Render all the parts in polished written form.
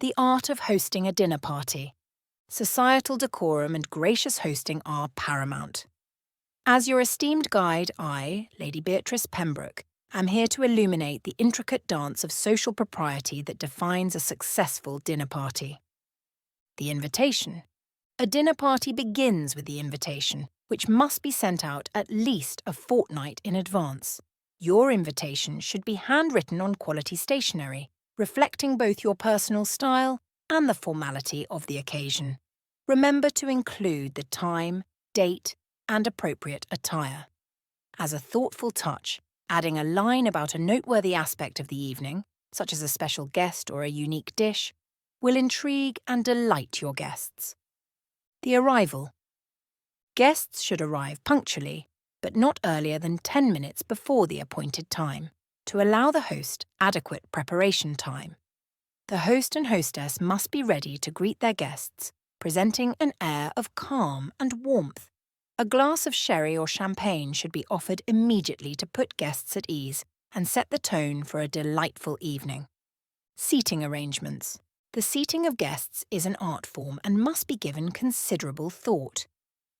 The art of hosting a dinner party. Societal decorum and gracious hosting are paramount. As your esteemed guide, I, Lady Beatrice Pembroke, am here to illuminate the intricate dance of social propriety that defines a successful dinner party. The invitation. A dinner party begins with the invitation, which must be sent out at least a fortnight in advance. Your invitation should be handwritten on quality stationery, reflecting both your personal style and the formality of the occasion. Remember to include the time, date, and appropriate attire. As a thoughtful touch, adding a line about a noteworthy aspect of the evening, such as a special guest or a unique dish, will intrigue and delight your guests. The arrival. Guests should arrive punctually, but not earlier than 10 minutes before the appointed time, to allow the host adequate preparation time. The host and hostess must be ready to greet their guests, presenting an air of calm and warmth. A glass of sherry or champagne should be offered immediately to put guests at ease and set the tone for a delightful evening. Seating arrangements. The seating of guests is an art form and must be given considerable thought.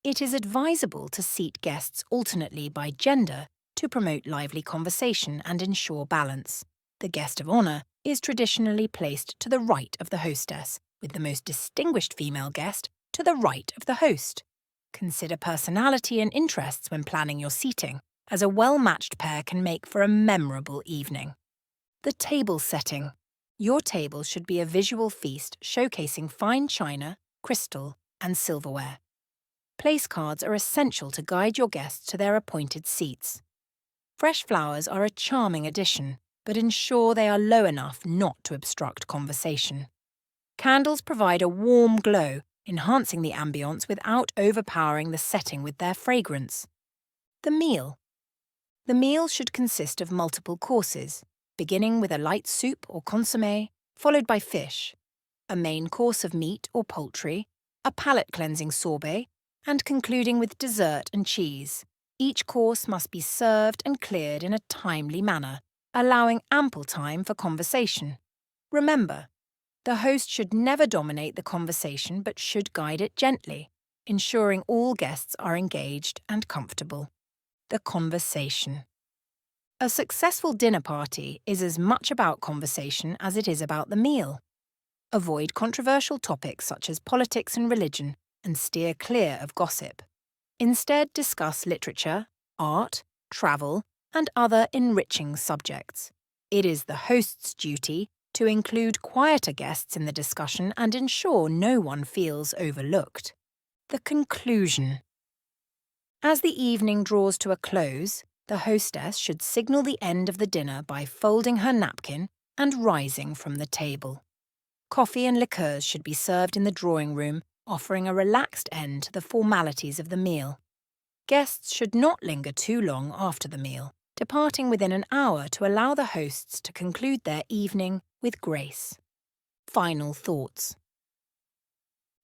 It is advisable to seat guests alternately by gender to promote lively conversation and ensure balance. The guest of honour is traditionally placed to the right of the hostess, with the most distinguished female guest to the right of the host. Consider personality and interests when planning your seating, as a well-matched pair can make for a memorable evening. The table setting. Your table should be a visual feast showcasing fine china, crystal, and silverware. Place cards are essential to guide your guests to their appointed seats. Fresh flowers are a charming addition, but ensure they are low enough not to obstruct conversation. Candles provide a warm glow, enhancing the ambience without overpowering the setting with their fragrance. The meal. The meal should consist of multiple courses, beginning with a light soup or consommé, followed by fish, a main course of meat or poultry, a palate-cleansing sorbet, and concluding with dessert and cheese. Each course must be served and cleared in a timely manner, allowing ample time for conversation. Remember, the host should never dominate the conversation but should guide it gently, ensuring all guests are engaged and comfortable. The conversation. A successful dinner party is as much about conversation as it is about the meal. Avoid controversial topics such as politics and religion, and steer clear of gossip. Instead, discuss literature, art, travel, and other enriching subjects. It is the host's duty to include quieter guests in the discussion and ensure no one feels overlooked. The conclusion. As the evening draws to a close, the hostess should signal the end of the dinner by folding her napkin and rising from the table. Coffee and liqueurs should be served in the drawing room, offering a relaxed end to the formalities of the meal. Guests should not linger too long after the meal, departing within an hour to allow the hosts to conclude their evening with grace. Final thoughts.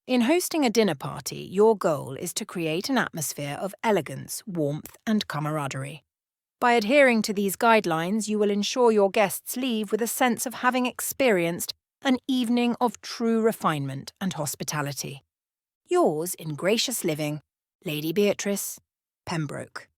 In hosting a dinner party, your goal is to create an atmosphere of elegance, warmth, and camaraderie. By adhering to these guidelines, you will ensure your guests leave with a sense of having experienced an evening of true refinement and hospitality. Yours in gracious living, Lady Beatrice Pembroke.